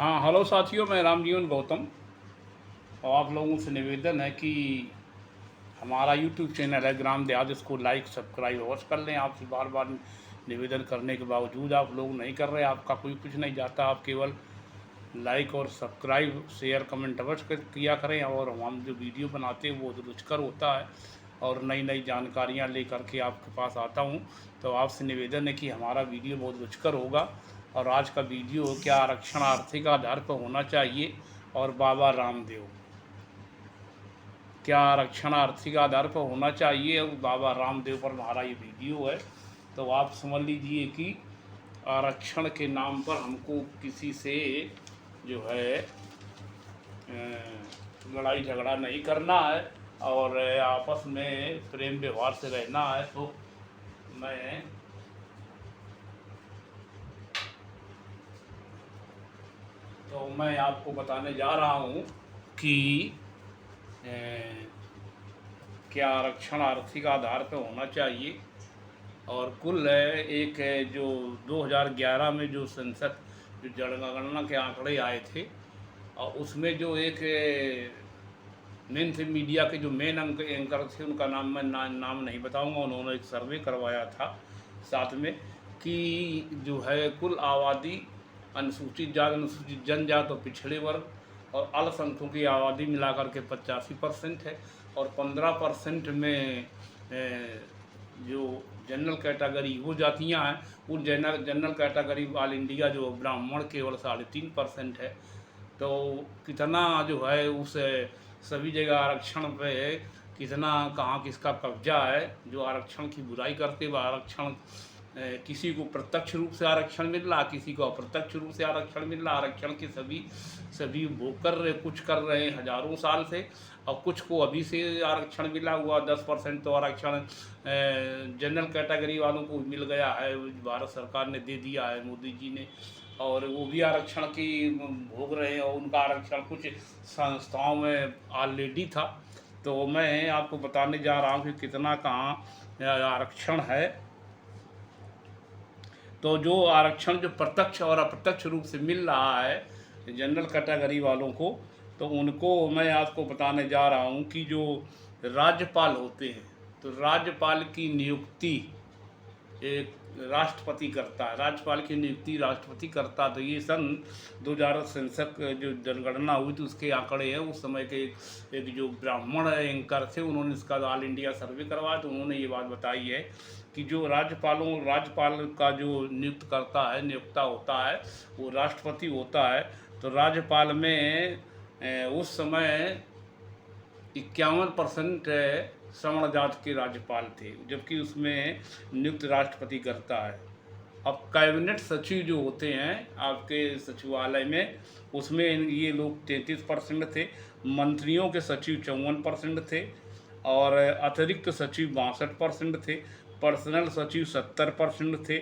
हाँ, हेलो साथियों, मैं रामजीवन गौतम। और आप लोगों से निवेदन है कि हमारा यूट्यूब चैनल है ग्राम देहात, इसको लाइक सब्सक्राइब अवश्य कर लें। आपसे बार बार निवेदन करने के बावजूद आप लोग नहीं कर रहे। आपका कोई कुछ नहीं जाता, आप केवल लाइक और सब्सक्राइब शेयर कमेंट अवश्य किया करें। और हम जो वीडियो बनाते हैं वो रुचिकर होता है और नई नई जानकारियाँ लेकर के आपके पास आता हूँ। तो आपसे निवेदन है कि हमारा वीडियो बहुत रुचिकर होगा। और आज का वीडियो क्या आरक्षण आर्थिक आधार पर होना चाहिए और बाबा रामदेव, क्या आरक्षण आर्थिक आधार पर होना चाहिए और बाबा रामदेव पर हमारा ये वीडियो है। तो आप समझ लीजिए कि आरक्षण के नाम पर हमको किसी से जो है लड़ाई झगड़ा नहीं करना है और आपस में प्रेम व्यवहार से रहना है। मैं आपको बताने जा रहा हूँ कि क्या आरक्षण आर्थिक आधार पर होना चाहिए। और कुल एक जो 2011 में जो संसद जो जनगणना के आंकड़े आए थे और उसमें जो एक मेन थे मीडिया के जो मेन एंकर थे, उनका नाम मैं नाम नहीं बताऊंगा। उन्होंने एक सर्वे करवाया था साथ में कि जो है कुल आबादी अनुसूचित जाति, अनुसूचित जनजाति और पिछड़े वर्ग और अल्पसंख्यकों की आबादी मिलाकर के 85% है। और 15% में जो जनरल कैटेगरी वो जातियाँ हैं, उन जनरल कैटेगरी ऑल इंडिया जो ब्राह्मण केवल 3.5% है। तो कितना जो है उस सभी जगह आरक्षण पे कितना कहाँ किसका कब्जा है। जो आरक्षण की बुराई करते हुए आरक्षण किसी को प्रत्यक्ष रूप से आरक्षण मिल रहा, किसी को अप्रत्यक्ष रूप से आरक्षण मिल रहा। आरक्षण के सभी भोग कर रहे, कुछ कर रहे हैं हजारों साल से और कुछ को अभी से आरक्षण मिला हुआ। 10% तो आरक्षण जनरल कैटेगरी वालों को मिल गया है, भारत सरकार ने दे दिया है, मोदी जी ने। और वो भी आरक्षण की भोग रहे हैं और उनका आरक्षण कुछ संस्थाओं में ऑलरेडी था। तो मैं आपको बताने जा रहा हूँ कि कितना कहाँ आरक्षण है। तो जो आरक्षण जो प्रत्यक्ष और अप्रत्यक्ष रूप से मिल रहा है जनरल कैटेगरी वालों को, तो उनको मैं आपको बताने जा रहा हूँ कि जो राज्यपाल होते हैं, तो राज्यपाल की नियुक्ति एक राष्ट्रपति करता है। राज्यपाल की नियुक्ति राष्ट्रपति करता। तो ये सन 2000 सेंसस जो जनगणना हुई थी उसके आंकड़े हैं। उस समय के एक जो ब्राह्मण एंकर थे, उन्होंने इसका ऑल इंडिया सर्वे करवाया, तो उन्होंने ये बात बताई है कि जो राज्यपाल का जो नियुक्ता होता है वो राष्ट्रपति होता है। तो राज्यपाल में उस समय 51% श्रमण जाति के राज्यपाल थे, जबकि उसमें नियुक्त राष्ट्रपति करता है। अब कैबिनेट सचिव जो होते हैं आपके सचिवालय में, उसमें ये लोग 33% थे। मंत्रियों के सचिव 54% थे और अतिरिक्त सचिव 62% थे। पर्सनल सचिव 70% थे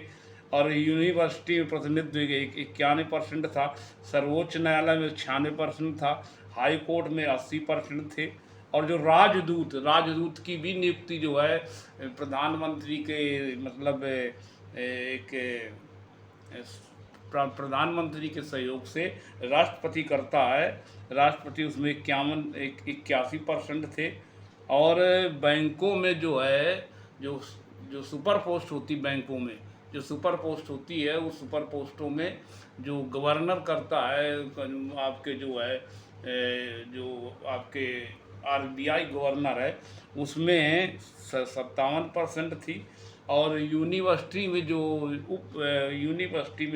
और यूनिवर्सिटी में प्रतिनिधित्व 91% था। सर्वोच्च न्यायालय में 96% था। हाई कोर्ट में 80% थे। और जो राजदूत की भी नियुक्ति जो है प्रधानमंत्री के मतलब एक प्रधानमंत्री के सहयोग से राष्ट्रपति करता है। राष्ट्रपति उसमें 81% थे। और बैंकों में जो है जो जो सुपर पोस्ट होती, बैंकों में जो सुपर पोस्ट होती है, उस सुपर पोस्टों में जो गवर्नर करता है आपके जो है जो आपके RBI गवर्नर है, उसमें 57% थी। और यूनिवर्सिटी में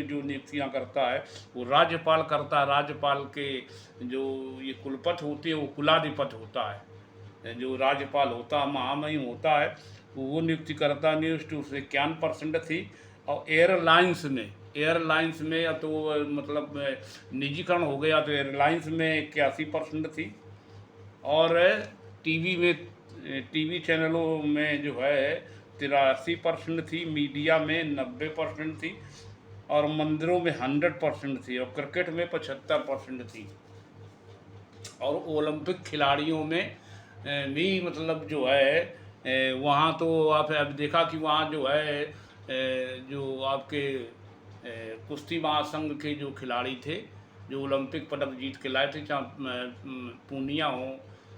जो नियुक्तियां करता है वो राज्यपाल करता है। राज्यपाल के जो ये कुलपति होते हैं वो कुलाधिपति होता है। जो राज्यपाल होता है महामहिम होता है, वो नियुक्ति करता है। न्यूज़ उससे 91% थी। और एयरलाइंस में या तो मतलब निजीकरण हो गया तो एयरलाइंस में 81% थी। और टीवी चैनलों में जो है 83% थी। मीडिया में 90% थी और मंदिरों में 100% थी और क्रिकेट में 75% थी। और ओलंपिक खिलाड़ियों में भी मतलब जो है वहाँ तो आप अब देखा कि वहाँ जो है जो आपके कुश्ती महासंघ के जो खिलाड़ी थे जो ओलंपिक पदक जीत के लाए थे, चाहे पूनिया हो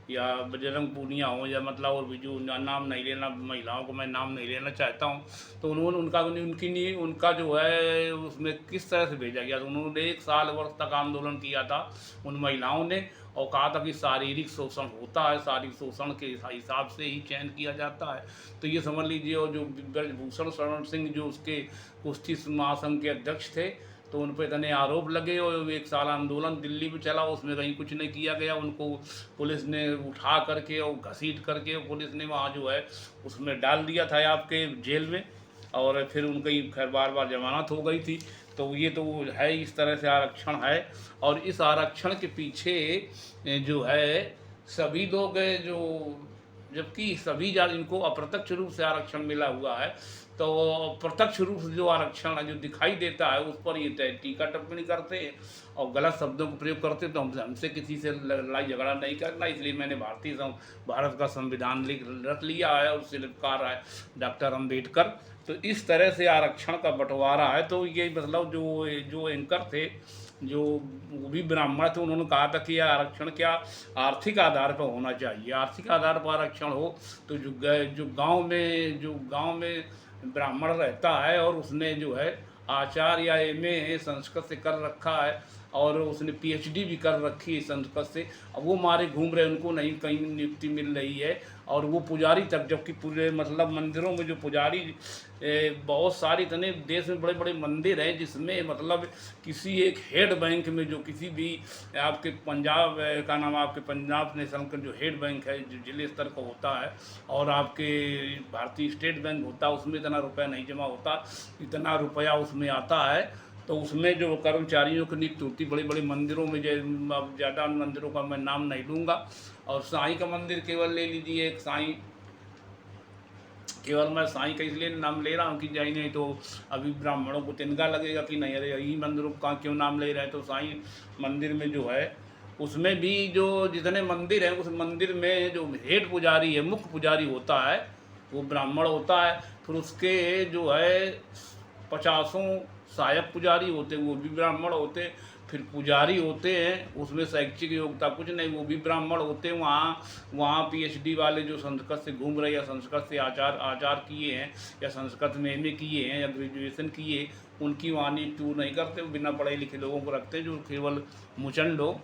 या बजरंग पूनिया हो, या मतलब और भी जो नाम नहीं लेना, महिलाओं को मैं नाम नहीं लेना चाहता हूँ, तो उन्होंने उनकी नहीं, उनका जो है उसमें किस तरह से भेजा गया। तो उन्होंने 1 साल वर्ष तक आंदोलन किया था उन महिलाओं ने, और कहा था कि शारीरिक शोषण होता है, शारीरिक शोषण के हिसाब से ही चयन किया जाता है। तो ये समझ लीजिए, और जो ब्रजभूषण शरण सिंह जो उसके कुश्ती महासंघ के अध्यक्ष थे, तो उन पर इतने आरोप लगे, और 1 साल आंदोलन दिल्ली में चला, उसमें कहीं कुछ नहीं किया गया। उनको पुलिस ने उठा करके और घसीट करके पुलिस ने वहाँ जो है उसमें डाल दिया था आपके जेल में, और फिर उनकी खैर बार बार जमानत हो गई थी। तो ये तो है, इस तरह से आरक्षण है। और इस आरक्षण के पीछे जो है सभी लोग जो, जबकि सभी इनको अप्रत्यक्ष रूप से आरक्षण मिला हुआ है, तो प्रत्यक्ष रूप से जो आरक्षण है जो दिखाई देता है उस पर ये टीका टिप्पणी करते हैं और गलत शब्दों को प्रयोग करते हैं। तो हमसे किसी से लड़ाई झगड़ा नहीं करना, इसलिए मैंने भारत का संविधान रख लिया है और शिल्पकार है डॉक्टर अम्बेडकर। तो इस तरह से आरक्षण का बंटवारा है। तो ये मतलब जो एंकर थे, जो वो भी ब्राह्मण थे, उन्होंने कहा था कि यह आरक्षण क्या आर्थिक आधार पर होना चाहिए। आर्थिक आधार पर आरक्षण हो तो जो गांव में ब्राह्मण रहता है और उसने जो है आचार्य या एमए संस्कृत से कर रखा है और उसने पीएचडी भी कर रखी है संस्कृत से, अब वो मारे घूम रहे, उनको नहीं कहीं नियुक्ति मिल रही है, और वो पुजारी तक, जबकि पूरे मतलब मंदिरों में जो पुजारी बहुत सारे इतने देश में बड़े बड़े मंदिर हैं जिसमें मतलब किसी एक हेड बैंक में, जो किसी भी आपके पंजाब का नाम, आपके पंजाब नेशनल का जो हेड बैंक है जो जिले स्तर का होता है, और आपके भारतीय स्टेट बैंक होता है, उसमें इतना रुपया नहीं जमा होता, इतना रुपया उसमें आता है। तो उसमें जो कर्मचारियों की नियुक्ति होती बड़े बड़े मंदिरों में, ज़्यादा मंदिरों का मैं नाम नहीं लूँगा, और साईं का मंदिर केवल ले लीजिए, एक साईं, केवल मैं साईं का इसलिए नाम ले रहा हूँ कि जाई नहीं तो अभी ब्राह्मणों को तिनका लगेगा कि नहीं अरे यही मंदिरों का क्यों नाम ले रहे हैं। तो साईं मंदिर में जो है उसमें भी जो जितने मंदिर हैं उस मंदिर में जो हेड पुजारी है, मुख्य पुजारी होता है, वो ब्राह्मण होता है। फिर उसके जो है 50 सहायक पुजारी होते, वो भी ब्राह्मण होते। फिर पुजारी होते हैं, उसमें शैक्षिक योग्यता कुछ नहीं, वो भी ब्राह्मण होते हैं। वहाँ पीएचडी वाले जो संस्कृत से घूम रहे, या संस्कृत से आचार किए हैं, या संस्कृत में एमए किए हैं, या ग्रेजुएशन किए, उनकी वहाँ नियुक्ति नहीं करते, बिना पढ़े लिखे लोगों को रखते जो केवल मुचंड लोग।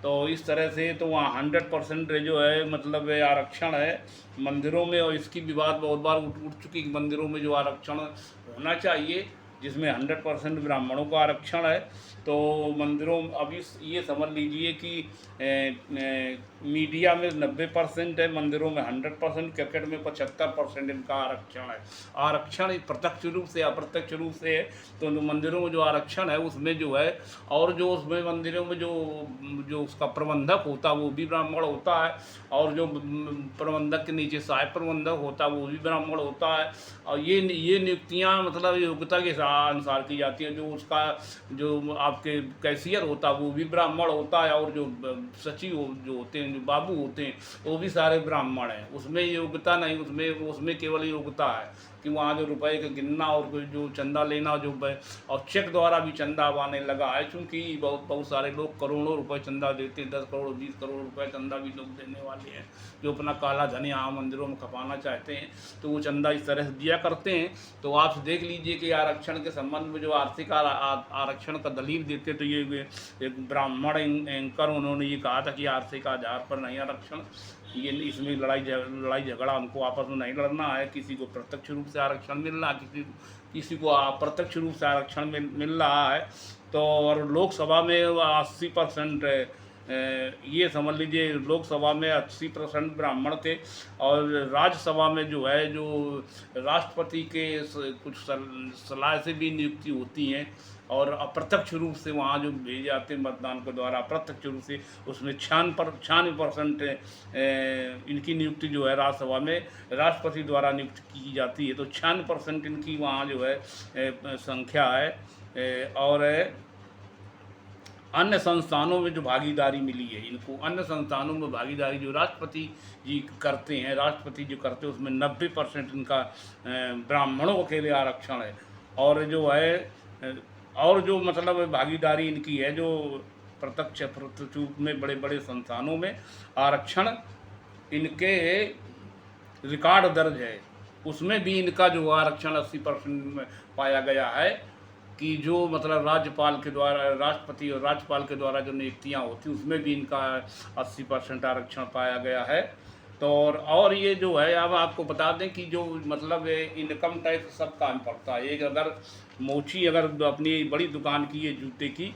तो इस तरह से तो वहाँ 100% जो है मतलब आरक्षण है मंदिरों में, और इसकी भी बात बहुत बार उठ चुकी कि मंदिरों में जो आरक्षण होना चाहिए, जिसमें 100% ब्राह्मणों का आरक्षण है। तो मंदिरों अभी ये समझ लीजिए कि मीडिया में 90% है, मंदिरों में 100%, क्रिकेट में 75% इनका आरक्षण है। आरक्षण प्रत्यक्ष रूप से अप्रत्यक्ष रूप से है। तो मंदिरों में जो आरक्षण है उसमें जो है, और जो उसमें मंदिरों में जो उसका प्रबंधक होता है वो भी ब्राह्मण होता है, और जो प्रबंधक के नीचे सहायक प्रबंधक होता है वो भी ब्राह्मण होता है। और ये नियुक्तियाँ मतलब योग्यता के अनुसार की जाती है। जो उसका जो आपके कैशियर होता है वो भी ब्राह्मण होता है, और जो सचिव जो होते हैं, जो बाबू होते हैं, वो भी सारे ब्राह्मण हैं। उसमें योग्यता नहीं, उसमें केवल योग्यता है कि वहाँ जो रुपए का गिनना और जो चंदा लेना, जो और चेक द्वारा भी चंदा आने लगा है, क्योंकि बहुत सारे लोग करोड़ों रुपए चंदा देते हैं, 10 करोड़ 20 करोड़ रुपए चंदा भी लोग देने वाले हैं, जो अपना काला धन यहाँ मंदिरों में खपाना चाहते हैं। तो वो चंदा इस तरह से दिया करते हैं। तो आप देख लीजिए कि आरक्षण के संबंध में जो आर्थिक आरक्षण का दलील देते, तो ये एक ब्राह्मण एंकर उन्होंने ये कहा था कि आर्थिक आधार पर नहीं आरक्षण, ये इसमें लड़ाई झगड़ा हमको आपस में नहीं लड़ना है। किसी को प्रत्यक्ष रूप से आरक्षण मिल रहा है, किसी को अप्रत्यक्ष रूप से आरक्षण मिल रहा है। तो और लोकसभा में 80%, ये समझ लीजिए लोकसभा में 80% ब्राह्मण थे, और राज्यसभा में जो है जो राष्ट्रपति के कुछ सलाह से भी नियुक्ति होती हैं, और अप्रत्यक्ष रूप से वहाँ जो भेजे जाते हैं मतदान के द्वारा अप्रत्यक्ष रूप से, उसमें 96% इनकी नियुक्ति जो है राज्यसभा में राष्ट्रपति द्वारा नियुक्त की जाती है। तो 96% इनकी वहाँ जो है संख्या है। और अन्य संस्थानों में जो भागीदारी मिली है इनको, अन्य संस्थानों में भागीदारी जो राष्ट्रपति जी करते हैं, राष्ट्रपति जो करते हैं उसमें 90% इनका ब्राह्मणों के लिए आरक्षण है। और जो है और जो मतलब भागीदारी इनकी है, जो प्रत्यक्ष अप्रत्यक्ष रूप में बड़े बड़े संस्थानों में आरक्षण इनके रिकॉर्ड दर्ज है। उसमें भी इनका जो आरक्षण 80% में पाया गया है कि जो मतलब राज्यपाल के द्वारा, राष्ट्रपति और राज्यपाल के द्वारा जो नियुक्तियाँ होती उसमें भी इनका 80% आरक्षण पाया गया है। तो और ये जो है, अब आपको बता दें कि जो मतलब इनकम टैक्स सब काम पड़ता है। एक अगर मोची अगर अपनी बड़ी दुकान की है जूते की,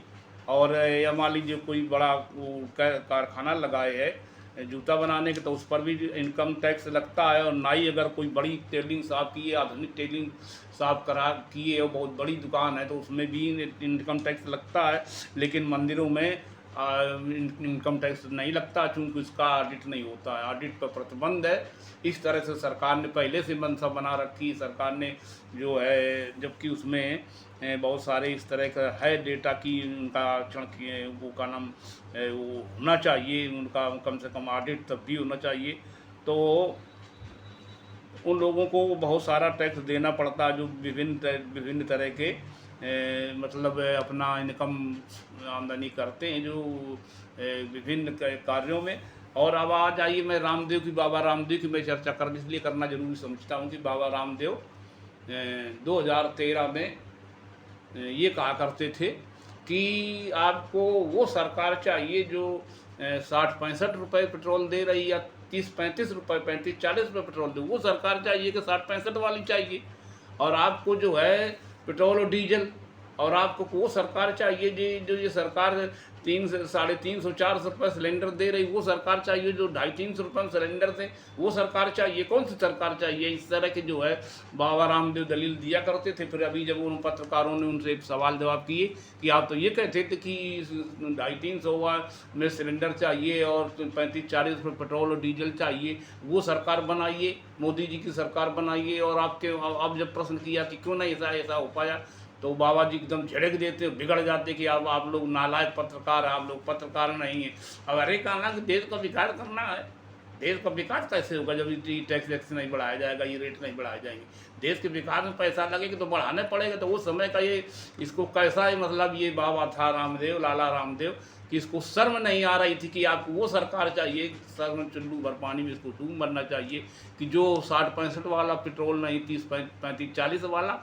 और या मान लीजिए कोई बड़ा कारखाना लगाए है जूता बनाने के, तो उस पर भी इनकम टैक्स लगता है। और नाई अगर कोई बड़ी टेलरिंग शॉप की है, आधुनिक टेलरिंग शॉप करा की है, बहुत बड़ी दुकान है, तो उसमें भी इनकम टैक्स लगता है। लेकिन मंदिरों में इनकम टैक्स नहीं लगता, चूँकि उसका ऑडिट नहीं होता है, ऑडिट पर प्रतिबंध है। इस तरह से सरकार ने पहले से मंशा बना रखी सरकार ने जो है, जबकि उसमें बहुत सारे इस तरह का है डेटा की उनका आरक्षण किए, वो का नाम वो होना चाहिए, उनका कम से कम ऑडिट तब भी होना चाहिए। तो उन लोगों को बहुत सारा टैक्स देना पड़ता है जो विभिन्न तरह के मतलब अपना इनकम आमदनी करते हैं, जो विभिन्न कार्यों में। और अब आ जाइए, मैं रामदेव की, बाबा रामदेव की मैं चर्चा इसलिए करना जरूरी समझता हूँ कि बाबा रामदेव 2013 में ये कहा करते थे कि आपको वो सरकार चाहिए जो 60-65 रुपये पेट्रोल दे रही, या 30-35 रुपये, 35-40 रुपये पेट्रोल दे, वो सरकार चाहिए कि 60-65 वाली चाहिए। और आपको जो है पेट्रोल और डीजल, और आपको वो सरकार चाहिए जो ये सरकार 300-350-400 रुपये सिलेंडर दे रही, वो सरकार चाहिए। जो 250-300 रुपये सिलेंडर थे, वो सरकार चाहिए। कौन सी सरकार चाहिए? इस तरह के जो है बाबा रामदेव दलील दिया करते थे। फिर अभी जब उन पत्रकारों ने उनसे एक सवाल जवाब किए कि आप तो ये कहते थे कि 250-300 में सिलेंडर चाहिए और 35-40 रुपये पेट्रोल और डीजल चाहिए, वो सरकार बनाइए, मोदी जी की सरकार बनाइए। और आपके अब जब प्रश्न किया कि क्यों नहीं ऐसा हो पाया, तो बाबा जी एकदम झिड़क देते, बिगड़ जाते कि अब आप लोग नालायक पत्रकार हैं, आप लोग पत्रकार नहीं हैं। अब अरे कहना कि देश का विकास करना है, देश का विकास कैसे होगा जब ये टैक्स वैक्स नहीं बढ़ाया जाएगा, ये रेट नहीं बढ़ाए जाएंगे। देश के विकास में पैसा लगेगा तो बढ़ाने पड़ेगा। तो उस समय का ये इसको कैसा ही मतलब ये बाबा था रामदेव, लाला रामदेव, कि इसको शर्म नहीं आ रही थी कि आपको वो सरकार चाहिए, सर में चुल्लू भर पानी में इसको डूब मरना चाहिए, कि जो 60-65 वाला पेट्रोल नहीं, 30-35-40 वाला,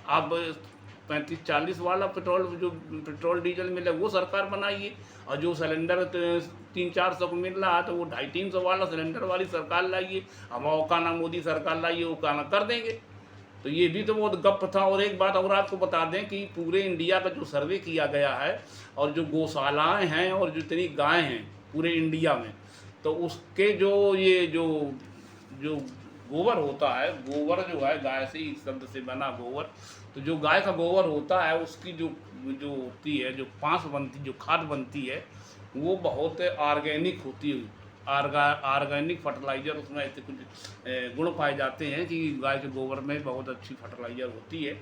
आप 35-40 वाला पेट्रोल डीजल मिले वो सरकार बनाइए। और जो सिलेंडर 300-400 को मिल रहा है, तो वो 250-300 वाला सिलेंडर वाली सरकार लाइए। हम वो का ना मोदी सरकार लाइए, वो का ना कर देंगे। तो ये भी तो बहुत गप था। और एक बात और आपको बता दें कि पूरे इंडिया का जो सर्वे किया गया है, और जो गौशालाएँ हैं और जितनी गाय हैं पूरे इंडिया में, तो उसके जो ये जो जो गोबर होता है, गोबर जो है गाय से ही शब्द से बना गोबर, तो जो गाय का गोबर होता है उसकी जो जो होती है, जो पांस बनती, जो खाद बनती है, वो बहुत ऑर्गेनिक होती है। ऑर्गेनिक फर्टिलाइज़र, उसमें ऐसे कुछ गुण पाए जाते हैं कि गाय के गोबर में बहुत अच्छी फर्टिलाइज़र होती है।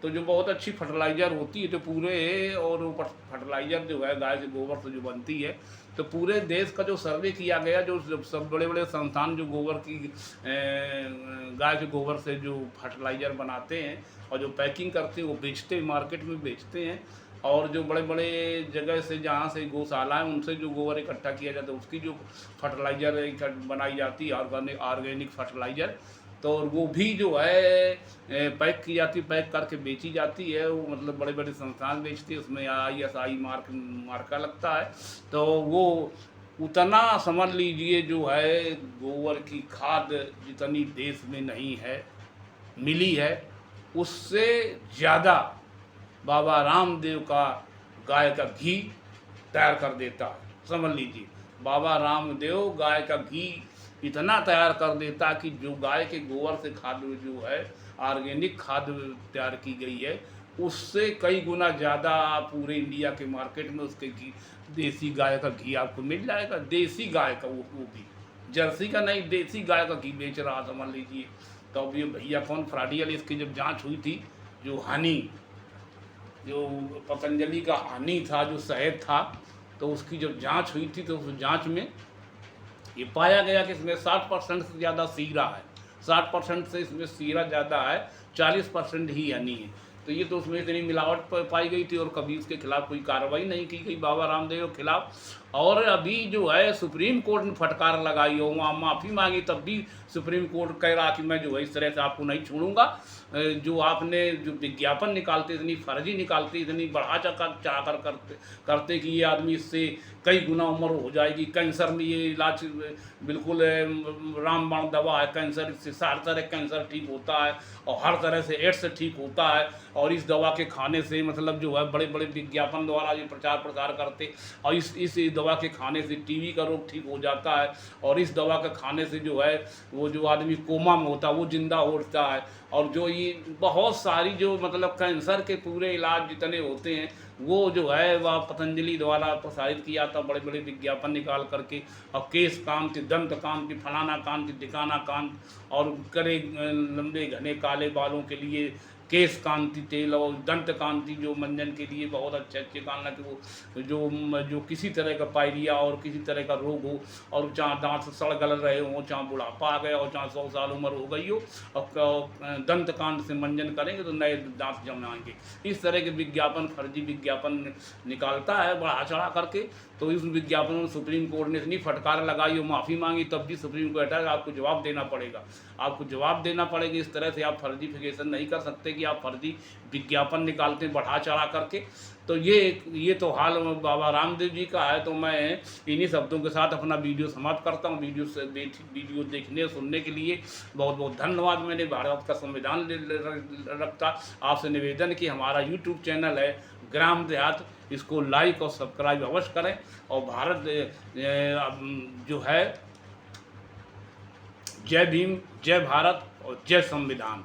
तो जो बहुत अच्छी फर्टिलाइज़र होती है, तो पूरे, और वो फर्टिलाइज़र जो है गाय के गोबर से जो बनती है, तो पूरे देश का जो सर्वे किया गया, जो सब बड़े बड़े संस्थान जो गोबर की गाय के गोबर से जो फर्टिलाइज़र बनाते हैं और जो पैकिंग करते हैं, वो बेचते हैं, मार्केट में बेचते हैं। और जो बड़े बड़े जगह से जहाँ से गौशाला है, उनसे जो गोबर इकट्ठा किया जाता है, उसकी जो फर्टिलाइज़र बनाई जाती है, ऑर्गेनिक फर्टिलाइज़र, तो वो भी जो है पैक की जाती है, पैक करके बेची जाती है। वो मतलब बड़े बड़े संस्थान बेचती है, उसमें ISI मार्का लगता है। तो वो उतना समझ लीजिए जो है गोबर की खाद जितनी देश में नहीं है, मिली है, उससे ज़्यादा बाबा रामदेव का गाय का घी तैयार कर देता है। समझ लीजिए, बाबा रामदेव गाय का घी इतना तैयार कर देता कि जो गाय के गोबर से खाद जो है ऑर्गेनिक खाद तैयार की गई है, उससे कई गुना ज़्यादा पूरे इंडिया के मार्केट में उसके घी, देसी गाय का घी आपको मिल जाएगा। देसी गाय का, वो भी जर्सी का नहीं, देसी गाय का घी बेच रहा, समझ लीजिए। तो अब ये भैया कौन फ्रॉडियल, इसकी जब जांच हुई थी, जो हनी, जो पतंजलि का हनी था, जो शहद था, तो उसकी जब जांच हुई थी, तो उस जांच में ये पाया गया कि इसमें 60% से ज़्यादा सीरा है, 60% से इसमें सीरा ज़्यादा है, 40% ही हनी है। तो ये तो उसमें इतनी मिलावट पाई गई थी और कभी उसके खिलाफ कोई कार्रवाई नहीं की गई बाबा रामदेव के खिलाफ। और अभी जो है सुप्रीम कोर्ट ने फटकार लगाई हो, वहाँ माफ़ी मांगी, तब भी सुप्रीम कोर्ट कह रहा कि मैं जो है इस तरह से आपको नहीं छोड़ूंगा। जो आपने जो विज्ञापन निकालते, इतनी फर्जी निकालते, इतनी बढ़ा चाह कर करते कि ये आदमी इससे कई गुना उम्र हो जाएगी, कैंसर में ये इलाज बिल्कुल रामबाण दवा है, कैंसर इससे हर तरह कैंसर ठीक होता है और हर तरह से एड्स ठीक होता है। और इस दवा के खाने से मतलब जो है बड़े बड़े विज्ञापन द्वारा ये प्रचार प्रसार करते, और इस दवा के खाने से टीबी का रोग ठीक हो जाता है, और इस दवा के खाने से जो है वो जो आदमी कोमा में होता है वो जिंदा उठता है। और जो ये बहुत सारी जो मतलब कैंसर के पूरे इलाज जितने होते हैं वो जो है वह पतंजलि द्वारा प्रसारित किया था, बड़े बड़े विज्ञापन निकाल करके। और केश कांति, दंत कांति, फलाना कांति, ढिकाना कांति, और करे लंबे घने काले बालों के लिए केश कांति तेल, और दंत कांति जो मंजन के लिए बहुत अच्छे अच्छे कान कि वो जो किसी तरह का पायरिया और किसी तरह का रोग हो, और चाहे दांत सड़ गल रहे हो, चाहे बुढ़ापा आ गया हो, चाहे 100 साल उम्र हो गई हो, और दंत कांत से मंजन करेंगे तो नए दांत जमाएंगे। इस तरह के विज्ञापन, फर्जी विज्ञापन निकालता है बढ़ा चढ़ा करके। तो इस विज्ञापन में सुप्रीम कोर्ट ने इतनी फटकार लगाई और माफ़ी मांगी, तब भी सुप्रीम कोर्ट है आपको जवाब देना पड़ेगा, आपको जवाब देना पड़ेगा। इस तरह से आप फर्जीफिकेशन नहीं कर सकते कि आप फर्जी विज्ञापन निकालते हैं बढ़ा चढ़ा करके। तो ये तो हाल बाबा रामदेव जी का है। तो मैं इन्हीं शब्दों के साथ अपना वीडियो समाप्त करता हूँ। वीडियो देखने सुनने के लिए बहुत बहुत धन्यवाद। मैंने भारत का संविधान रखता आपसे निवेदन कि हमारा यूट्यूब चैनल है ग्राम देहात, इसको लाइक और सब्सक्राइब अवश्य करें। और भारत जो है जय भीम, जय भारत और जय संविधान।